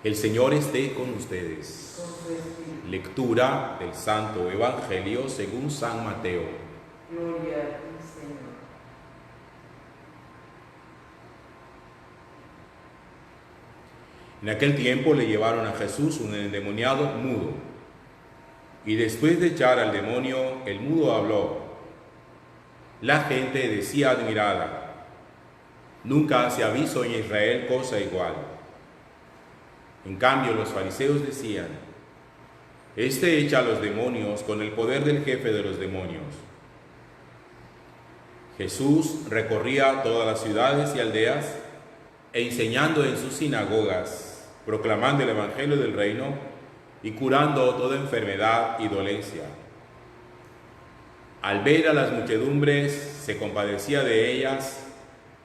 El Señor esté con ustedes. Lectura del Santo Evangelio según San Mateo. Gloria a ti, Señor. En aquel tiempo le llevaron a Jesús un endemoniado mudo. Y después de echar al demonio, el mudo habló. La gente decía admirada: nunca se ha visto en Israel cosa igual. En cambio, los fariseos decían: este echa a los demonios con el poder del jefe de los demonios. Jesús recorría todas las ciudades y aldeas, enseñando en sus sinagogas, proclamando el evangelio del reino y curando toda enfermedad y dolencia. Al ver a las muchedumbres, se compadecía de ellas,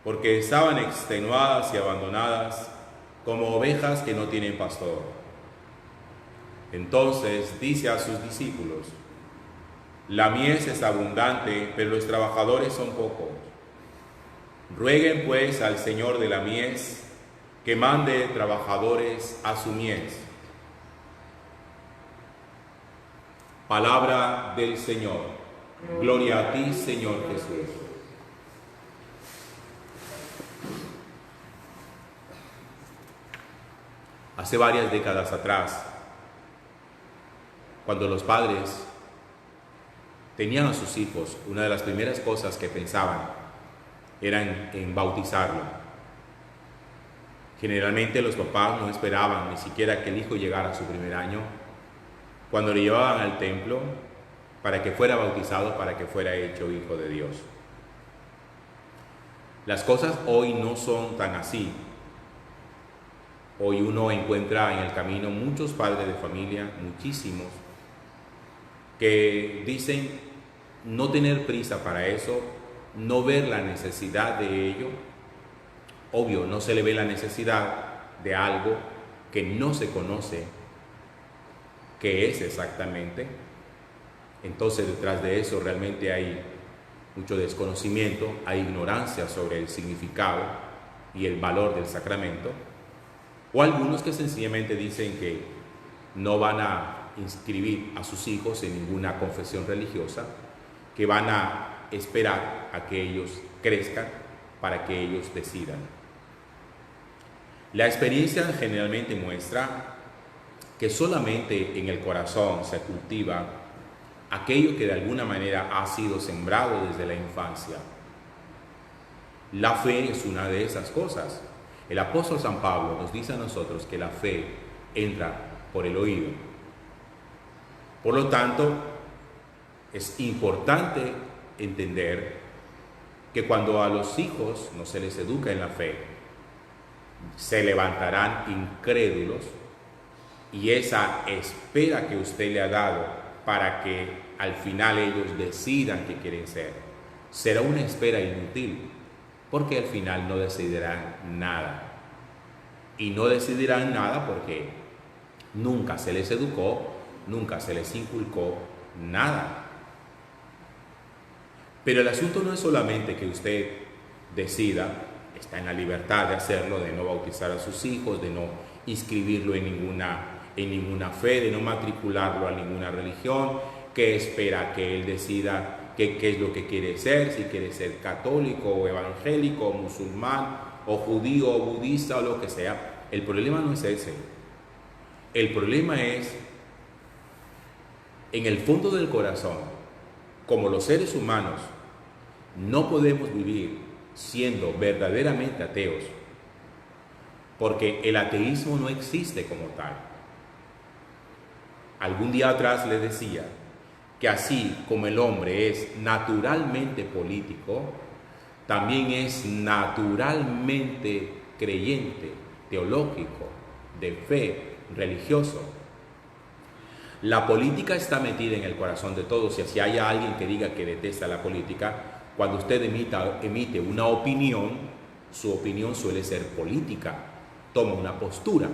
porque estaban extenuadas y abandonadas, como ovejas que no tienen pastor. Entonces dice a sus discípulos: la mies es abundante, pero los trabajadores son pocos. Rueguen pues al Señor de la mies que mande trabajadores a su mies. Palabra del Señor. Gloria a ti, Señor Jesús. Hace varias décadas atrás, cuando los padres tenían a sus hijos, una de las primeras cosas que pensaban era en bautizarlo. Generalmente los papás no esperaban ni siquiera que el hijo llegara a su primer año. Cuando le llevaban al templo para que fuera bautizado, para que fuera hecho hijo de Dios. Las cosas hoy no son tan así. Hoy uno encuentra en el camino muchos padres de familia, muchísimos, que dicen no tener prisa para eso, no ver la necesidad de ello. Obvio, no se le ve la necesidad de algo que no se conoce qué es exactamente. Entonces, detrás de eso realmente hay mucho desconocimiento, hay ignorancia sobre el significado y el valor del sacramento. O algunos que sencillamente dicen que no van a inscribir a sus hijos en ninguna confesión religiosa, que van a esperar a que ellos crezcan para que ellos decidan. La experiencia generalmente muestra que solamente en el corazón se cultiva aquello que de alguna manera ha sido sembrado desde la infancia. La fe es una de esas cosas. El apóstol San Pablo nos dice a nosotros que la fe entra por el oído. Por lo tanto, es importante entender que cuando a los hijos no se les educa en la fe, se levantarán incrédulos, y esa espera que usted le ha dado para que al final ellos decidan qué quieren ser, será una espera inútil, porque al final no decidirán nada. Y no decidirán nada porque nunca se les educó, nunca se les inculcó nada. Pero el asunto no es solamente que usted decida, está en la libertad de hacerlo, de no bautizar a sus hijos, de no inscribirlo en ninguna fe, de no matricularlo a ninguna religión, que espera que él decida qué es lo que quiere ser, si quiere ser católico o evangélico o musulmán o judío o budista o lo que sea. El problema no es ese. El problema es, en el fondo del corazón, como los seres humanos, no podemos vivir siendo verdaderamente ateos, porque el ateísmo no existe como tal. Algún día atrás les decía que así como el hombre es naturalmente político, también es naturalmente creyente, teológico, de fe, religioso. La política está metida en el corazón de todos, y si hay alguien que diga que detesta la política, cuando usted emite una opinión, su opinión suele ser política, toma una postura.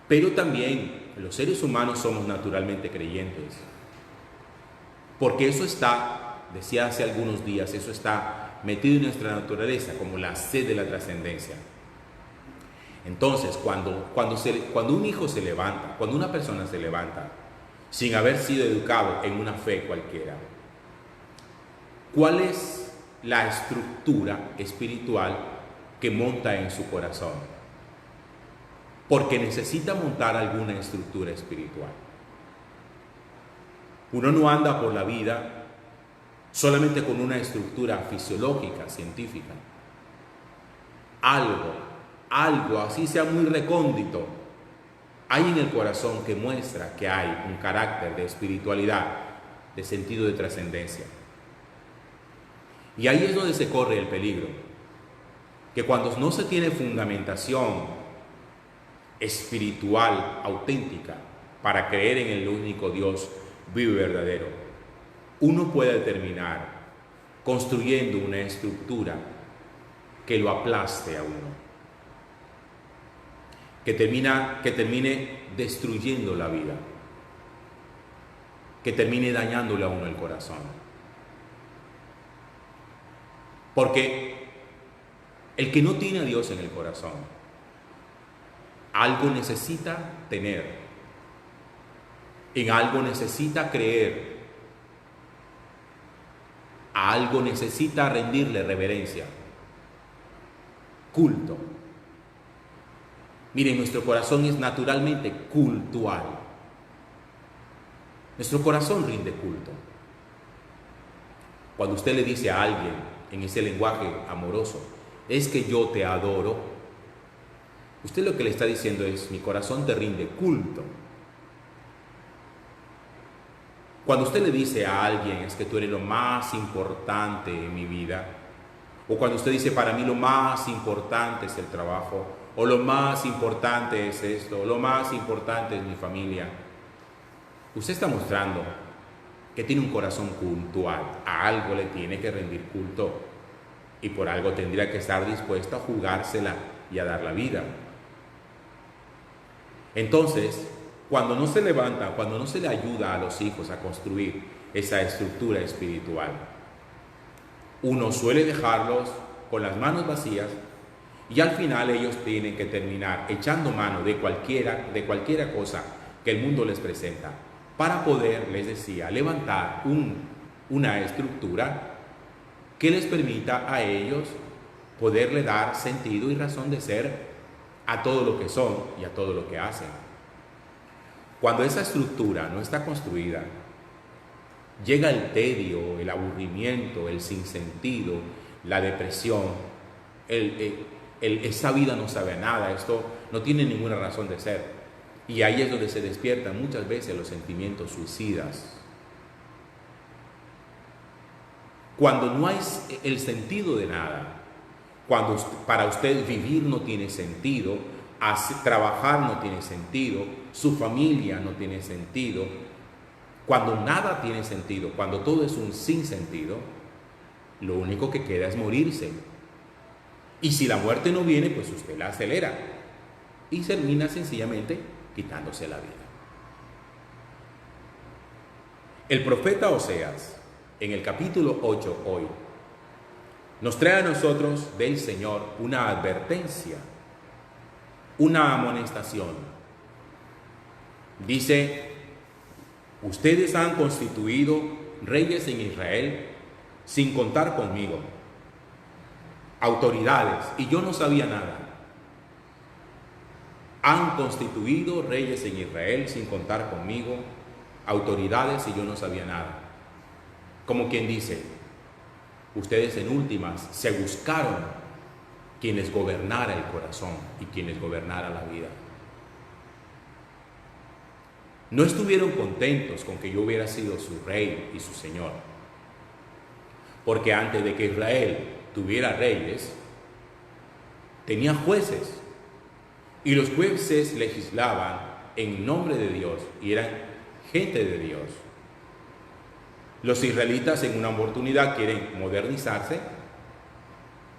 Pero también los seres humanos somos naturalmente creyentes, porque eso está, decía hace algunos días, eso está metido en nuestra naturaleza como la sed de la trascendencia. Entonces, cuando un hijo se levanta, cuando una persona se levanta sin haber sido educado en una fe cualquiera, ¿cuál es la estructura espiritual que monta en su corazón? Porque necesita montar alguna estructura espiritual. Uno no anda por la vida solamente con una estructura fisiológica, científica. Algo, así sea muy recóndito, hay en el corazón que muestra que hay un carácter de espiritualidad, de sentido de trascendencia. Y ahí es donde se corre el peligro, que cuando no se tiene fundamentación espiritual auténtica para creer en el único Dios vivo y verdadero, uno puede terminar construyendo una estructura que lo aplaste a uno, que termine destruyendo la vida, que termine dañándole a uno el corazón. Porque el que no tiene a Dios en el corazón, algo necesita tener, en algo necesita creer, a algo necesita rendirle reverencia, culto. Miren, nuestro corazón es naturalmente cultual. Nuestro corazón rinde culto. Cuando usted le dice a alguien en ese lenguaje amoroso, es que yo te adoro, usted lo que le está diciendo es, mi corazón te rinde culto. Cuando usted le dice a alguien, es que tú eres lo más importante en mi vida, o cuando usted dice, para mí lo más importante es el trabajo, o lo más importante es esto, o lo más importante es mi familia, usted está mostrando que tiene un corazón cultual, a algo le tiene que rendir culto, y por algo tendría que estar dispuesto a jugársela y a dar la vida. Entonces, cuando no se levanta, cuando no se le ayuda a los hijos a construir esa estructura espiritual, uno suele dejarlos con las manos vacías y al final ellos tienen que terminar echando mano de cualquiera cosa que el mundo les presenta para poder, les decía, levantar una estructura que les permita a ellos poderle dar sentido y razón de ser a todo lo que son y a todo lo que hacen. Cuando esa estructura no está construida, llega el tedio, el aburrimiento, el sinsentido, la depresión, esa vida no sabe a nada, esto no tiene ninguna razón de ser. Y ahí es donde se despiertan muchas veces los sentimientos suicidas. Cuando no hay el sentido de nada, cuando para usted vivir no tiene sentido, trabajar no tiene sentido, su familia no tiene sentido, cuando nada tiene sentido, cuando todo es un sinsentido, lo único que queda es morirse. Y si la muerte no viene, pues usted la acelera y termina sencillamente quitándose la vida. El profeta Oseas, en el capítulo 8 hoy, nos trae a nosotros del Señor una advertencia, una amonestación. Dice, ustedes han constituido reyes en Israel sin contar conmigo, autoridades, y yo no sabía nada. Han constituido reyes en Israel sin contar conmigo, autoridades, y yo no sabía nada. Como quien dice, ustedes en últimas se buscaron quien les gobernara el corazón y quien les gobernara la vida. No estuvieron contentos con que yo hubiera sido su rey y su señor, porque antes de que Israel tuviera reyes, tenía jueces, y los jueces legislaban en nombre de Dios y eran gente de Dios. Los israelitas en una oportunidad quieren modernizarse,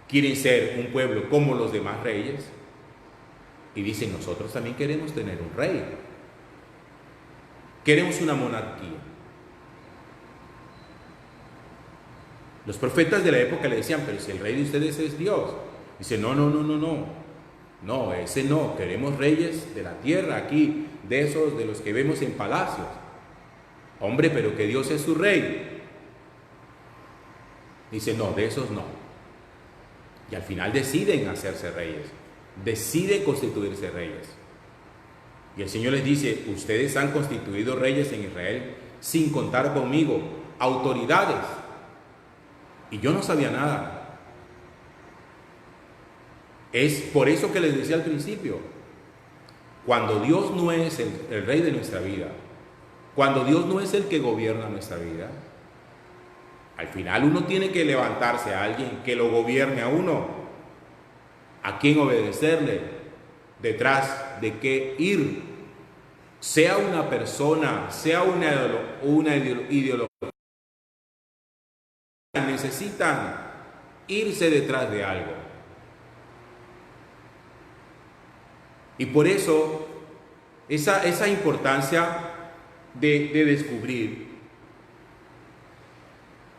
quieren ser un pueblo como los demás reyes, y dicen, nosotros también queremos tener un rey, queremos una monarquía. Los profetas de la época le decían, pero si el rey de ustedes es Dios. Dice, no. No, ese no, queremos reyes de la tierra aquí, de esos de los que vemos en palacios. Hombre, pero que Dios es su rey. Dice, no, de esos no. Y al final deciden hacerse reyes, deciden constituirse reyes. Y el Señor les dice, ustedes han constituido reyes en Israel sin contar conmigo, autoridades. Y yo no sabía nada. Es por eso que les decía al principio, cuando Dios no es el rey de nuestra vida, cuando Dios no es el que gobierna nuestra vida, al final uno tiene que levantarse a alguien que lo gobierne a uno, a quien obedecerle, detrás de qué ir, sea una persona, sea una ideología, necesitan irse detrás de algo. Y por eso, esa importancia de descubrir,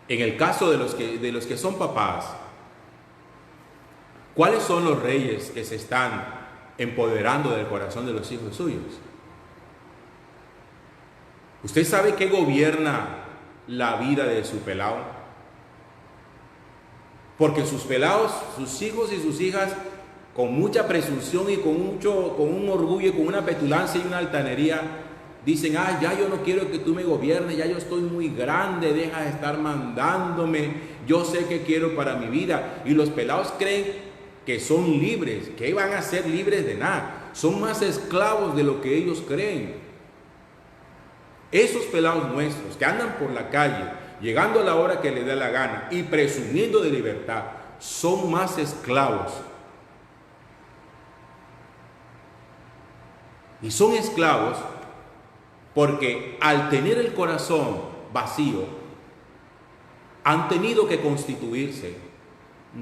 en el caso de los que son papás, ¿cuáles son los reyes que se están empoderando del corazón de los hijos suyos? ¿Usted sabe qué gobierna la vida de su pelado? Porque sus pelados, sus hijos y sus hijas, con mucha presunción y con un orgullo y con una petulancia y una altanería, dicen, ya yo no quiero que tú me gobiernes, ya yo estoy muy grande, deja de estar mandándome, yo sé qué quiero para mi vida. Y los pelados creen que son libres, que van a ser libres de nada, son más esclavos de lo que ellos creen. Esos pelados nuestros que andan por la calle, llegando a la hora que les dé la gana y presumiendo de libertad, son más esclavos. Y son esclavos porque al tener el corazón vacío, han tenido que constituirse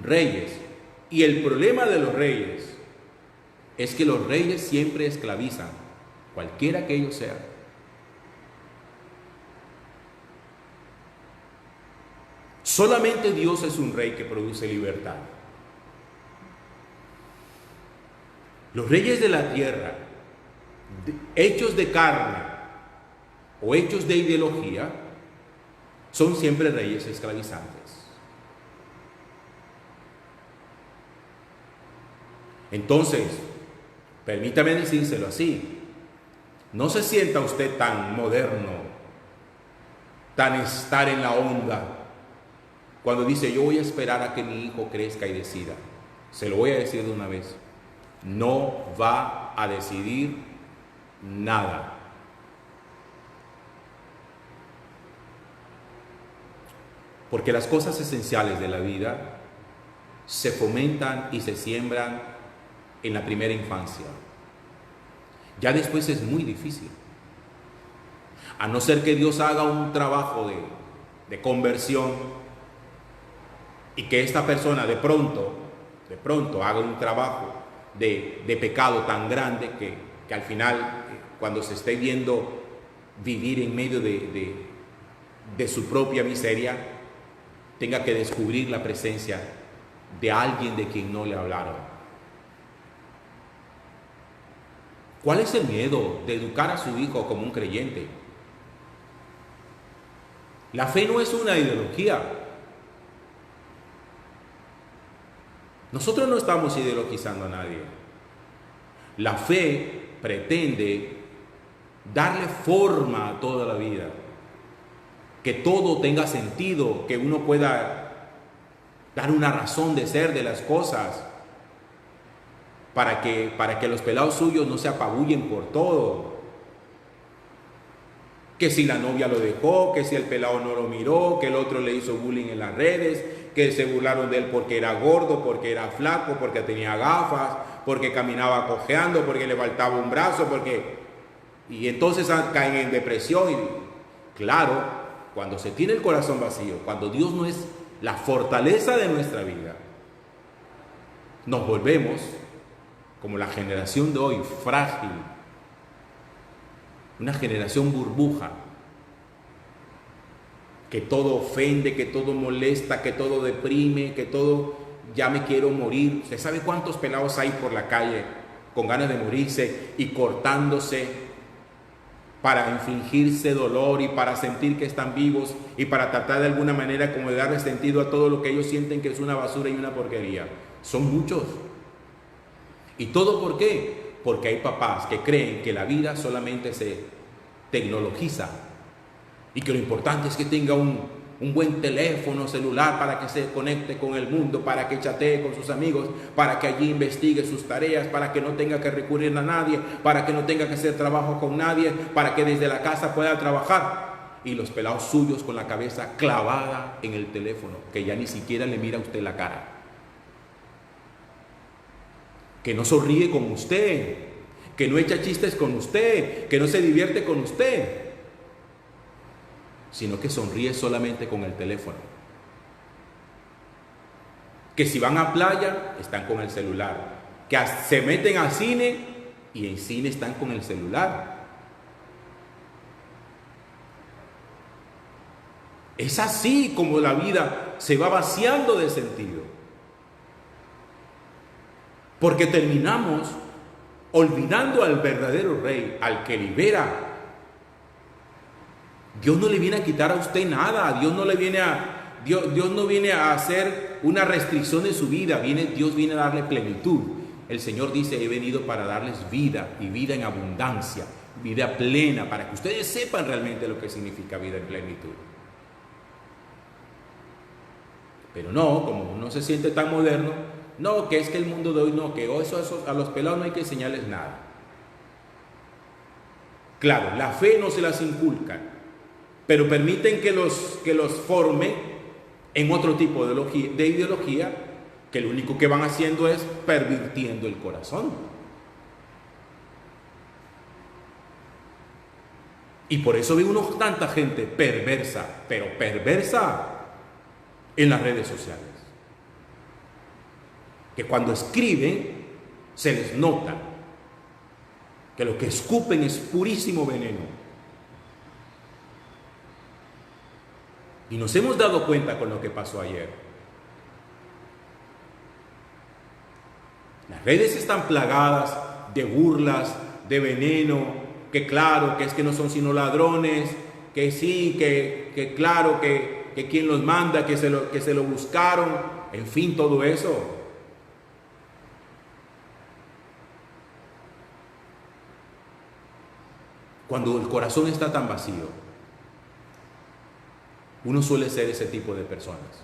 reyes. Y el problema de los reyes es que los reyes siempre esclavizan, cualquiera que ellos sean. Solamente Dios es un rey que produce libertad. Los reyes de la tierra, hechos de carne o hechos de ideología, son siempre reyes esclavizantes. Entonces, permítame decírselo así, no se sienta usted tan moderno, tan estar en la onda, cuando dice yo voy a esperar a que mi hijo crezca y decida. Se lo voy a decir de una vez, no va a decidir nada. Porque las cosas esenciales de la vida se fomentan y se siembran en la primera infancia. Ya después es muy difícil. A no ser que Dios haga un trabajo de conversión y que esta persona de pronto haga un trabajo de pecado tan grande que al final, cuando se esté viendo vivir en medio de su propia miseria, tenga que descubrir la presencia de alguien de quien no le hablaron. ¿Cuál es el miedo de educar a su hijo como un creyente? La fe no es una ideología. Nosotros no estamos ideologizando a nadie. La fe pretende darle forma a toda la vida, que todo tenga sentido, que uno pueda dar una razón de ser de las cosas, para que los pelados suyos no se apabullen por todo. Que si la novia lo dejó, que si el pelado no lo miró, que el otro le hizo bullying en las redes, que se burlaron de él porque era gordo, porque era flaco, porque tenía gafas, porque caminaba cojeando, porque le faltaba un brazo, y entonces caen en depresión. Y claro, cuando se tiene el corazón vacío, cuando Dios no es la fortaleza de nuestra vida, nos volvemos como la generación de hoy, frágil, una generación burbuja, que todo ofende, que todo molesta, que todo deprime, que todo ya me quiero morir. ¿Usted sabe cuántos pelados hay por la calle con ganas de morirse y cortándose para infligirse dolor y para sentir que están vivos y para tratar de alguna manera como de darle sentido a todo lo que ellos sienten que es una basura y una porquería? Son muchos. ¿Y todo por qué? Porque hay papás que creen que la vida solamente se tecnologiza y que lo importante es que tenga un buen teléfono celular para que se conecte con el mundo, para que chatee con sus amigos, para que allí investigue sus tareas, para que no tenga que recurrir a nadie, para que no tenga que hacer trabajo con nadie, para que desde la casa pueda trabajar. Y los pelados suyos con la cabeza clavada en el teléfono, que ya ni siquiera le mira a usted la cara, que no sonríe con usted, que no echa chistes con usted, que no se divierte con usted, sino que sonríe solamente con el teléfono. Que si van a playa, están con el celular. Que se meten al cine y en cine están con el celular. Es así como la vida se va vaciando de sentido. Porque terminamos olvidando al verdadero Rey, al que libera. Dios no le viene a quitar a usted nada. Dios no viene a hacer una restricción de su vida. Dios viene a darle plenitud. El Señor dice: he venido para darles vida, y vida en abundancia, vida plena, para que ustedes sepan realmente lo que significa vida en plenitud. Pero no, como uno se siente tan moderno, no, que es que el mundo de hoy no, que eso a los pelados no hay que enseñarles nada. Claro, la fe no se las inculcan, pero permiten que los forme en otro tipo de ideología, que lo único que van haciendo es pervirtiendo el corazón. Y por eso ve uno tanta gente perversa, pero perversa en las redes sociales, que cuando escriben se les nota que lo que escupen es purísimo veneno. Y nos hemos dado cuenta con lo que pasó ayer. Las redes están plagadas de burlas, de veneno, que claro, que es que no son sino ladrones, que sí, que claro, que quien los manda, que se lo buscaron, en fin, todo eso. Cuando el corazón está tan vacío, uno suele ser ese tipo de personas.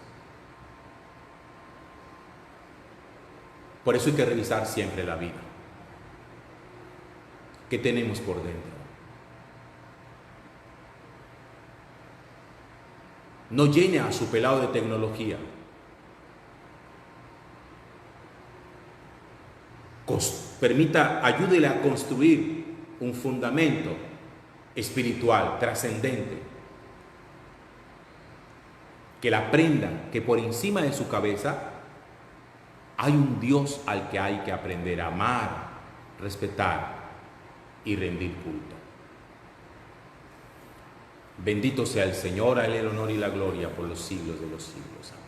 Por eso hay que revisar siempre la vida. ¿Qué tenemos por dentro? No llene a su pelado de tecnología. Ayúdele a construir un fundamento espiritual, trascendente. Que la aprenda que por encima de su cabeza hay un Dios al que hay que aprender a amar, respetar y rendir culto. Bendito sea el Señor, a Él el honor y la gloria por los siglos de los siglos. Amén.